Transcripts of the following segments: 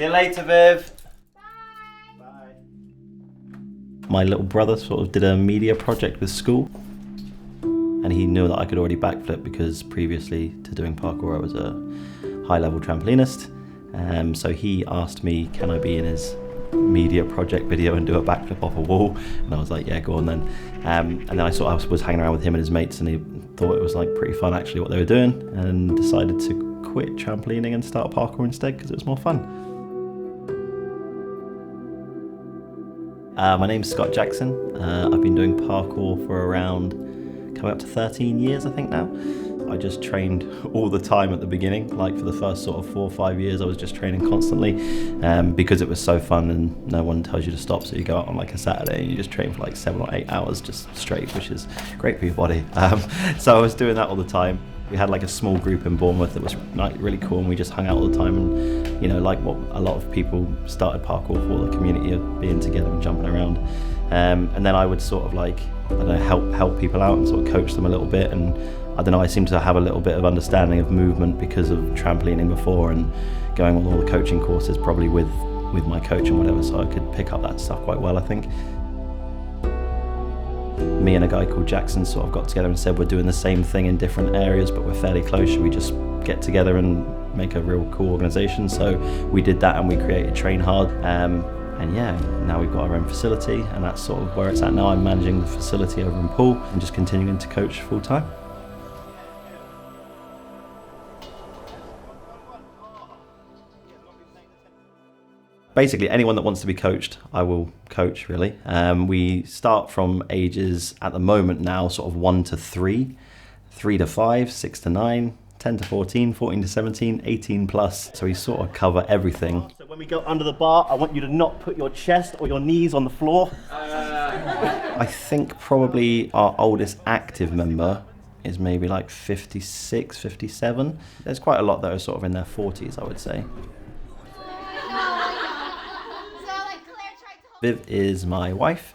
See you later, Viv. Bye. My little brother sort of did a media project with school, and he knew that I could already backflip because previously to doing parkour I was a high-level trampolinist. So he asked me, can I be in his media project video and do a backflip off a wall? And I was like, yeah, go on then. And then I was hanging around with him and his mates, and he thought it was like pretty fun actually what they were doing, and decided to quit trampolining and start parkour instead because it was more fun. My name's Scott Jackson. I've been doing parkour for around coming up to 13 years I think now. I just trained all the time at the beginning, like for the first sort of 4 or 5 years I was just training constantly because it was so fun and no one tells you to stop, so you go out on like a Saturday and you just train for like 7 or 8 hours just straight, which is great for your body. So I was doing that all the time. We had like a small group in Bournemouth that was like really cool, and we just hung out all the time, and you know, like what a lot of people started parkour for, the community of being together and jumping around. And then I would sort of like, I don't know, help people out and sort of coach them a little bit, and I don't know, I seem to have a little bit of understanding of movement because of trampolining before and going on all the coaching courses probably with my coach and whatever, so I could pick up that stuff quite well, I think. Me and a guy called Jackson sort of got together and said, we're doing the same thing in different areas but we're fairly close, should we just get together and make a real cool organisation? So we did that and we created Train Hard. And yeah, now we've got our own facility, and that's sort of where it's at now. I'm managing the facility over in Poole and just continuing to coach full time. Basically, anyone that wants to be coached, I will coach, really. We start from ages, at the moment now, sort of 1 to 3, 3 to 5, 6 to 9, 10 to 14, 14 to 17, 18 plus. So we sort of cover everything. So when we go under the bar, I want you to not put your chest or your knees on the floor. I think probably our oldest active member is maybe like 56, 57. There's quite a lot that are sort of in their 40s, I would say. Viv is my wife.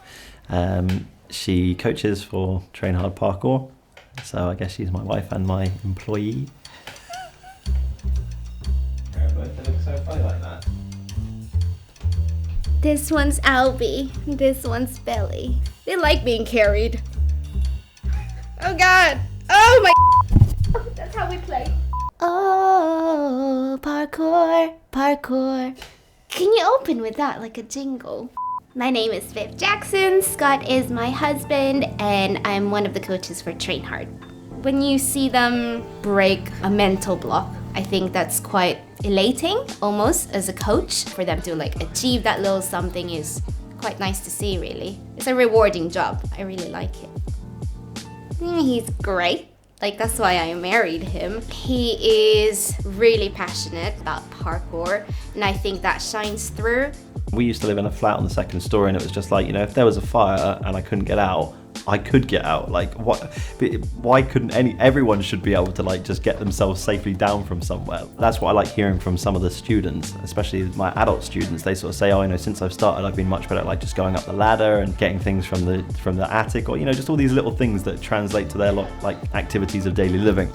She coaches for Train Hard Parkour, so I guess she's my wife and my employee. They look so funny like that. This one's Albie, this one's Belly. They like being carried. Oh God! Oh my! That's how we play. Oh, parkour, parkour. Can you open with that like a jingle? My name is Viv Jackson, Scott is my husband, and I'm one of the coaches for Train Hard. When you see them break a mental block, I think that's quite elating, almost, as a coach. For them to like achieve that little something is quite nice to see, really. It's a rewarding job. I really like it. He's great. Like, that's why I married him. He is really passionate about parkour, and I think that shines through. We used to live in a flat on the 2nd story, and it was just like, you know, if there was a fire and I couldn't get out, I could get out. Like, what? Why couldn't everyone should be able to like just get themselves safely down from somewhere? That's what I like hearing from some of the students, especially my adult students. They sort of say, oh, you know, since I've started, I've been much better at like just going up the ladder and getting things from the attic, or you know, just all these little things that translate to their like activities of daily living.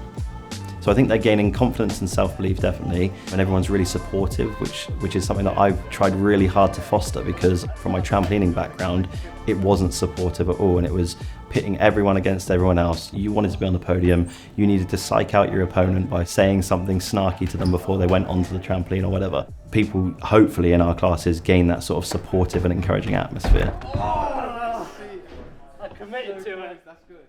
So I think they're gaining confidence and self-belief, definitely, and everyone's really supportive, which is something that I've tried really hard to foster, because from my trampolining background, it wasn't supportive at all, and it was pitting everyone against everyone else. You wanted to be on the podium, you needed to psych out your opponent by saying something snarky to them before they went onto the trampoline or whatever. People, hopefully, in our classes gain that sort of supportive and encouraging atmosphere. Oh, I committed to it. That's good.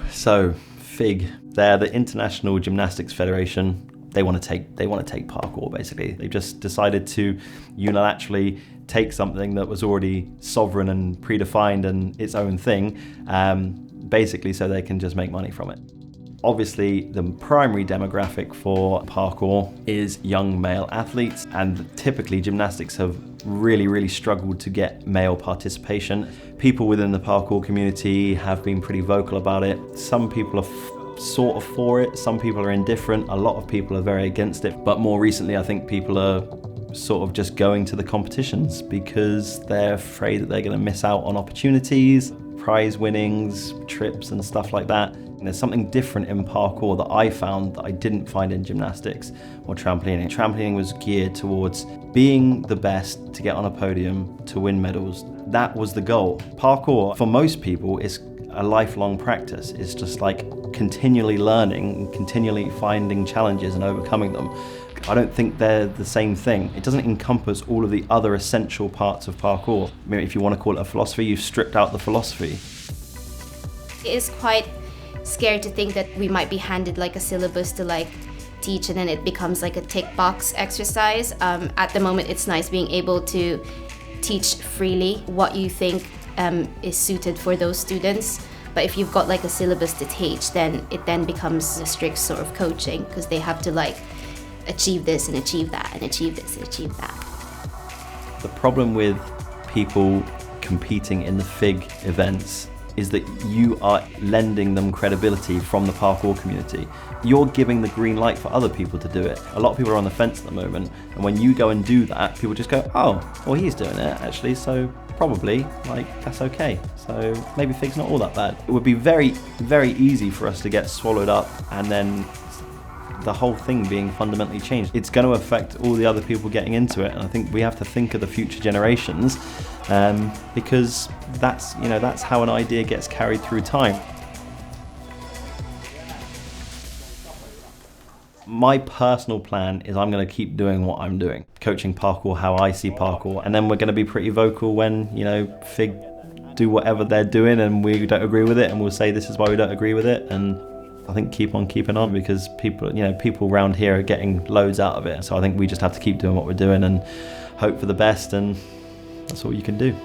So, FIG, they're the International Gymnastics Federation. They want to take parkour, basically. They've just decided to unilaterally take something that was already sovereign and predefined and its own thing, basically so they can just make money from it. Obviously, the primary demographic for parkour is young male athletes, and typically gymnastics have really struggled to get male participation. People within the parkour community have been pretty vocal about it. Some people are sort of for it, some people are indifferent, a lot of people are very against it, but more recently I think people are sort of just going to the competitions because they're afraid that they're going to miss out on opportunities, prize winnings, trips and stuff like that. And there's something different in parkour that I found that I didn't find in gymnastics or trampolining. Trampolining was geared towards being the best to get on a podium to win medals. That was the goal. Parkour, for most people, is a lifelong practice. It's just like continually learning, continually finding challenges and overcoming them. I don't think they're the same thing. It doesn't encompass all of the other essential parts of parkour. I mean, if you want to call it a philosophy, you've stripped out the philosophy. It is quite scary to think that we might be handed like a syllabus to like teach and then it becomes like a tick box exercise. At the moment, it's nice being able to teach freely what you think is suited for those students. But if you've got like a syllabus to teach, then it then becomes a strict sort of coaching because they have to like achieve this and achieve that and achieve this and achieve that. The problem with people competing in the FIG events is that you are lending them credibility from the parkour community. You're giving the green light for other people to do it. A lot of people are on the fence at the moment, and when you go and do that, people just go, oh, well, he's doing it actually, so probably, like, that's okay. So maybe FIG's not all that bad. It would be very, very easy for us to get swallowed up and then the whole thing being fundamentally changed. It's going to affect all the other people getting into it, and I think we have to think of the future generations because that's how an idea gets carried through time. My personal plan is I'm going to keep doing what I'm doing, coaching parkour how I see parkour, and then we're going to be pretty vocal when FIG do whatever they're doing and we don't agree with it, and we'll say this is why we don't agree with it. And I think keep on keeping on because people around here are getting loads out of it. So I think we just have to keep doing what we're doing and hope for the best, and that's all you can do.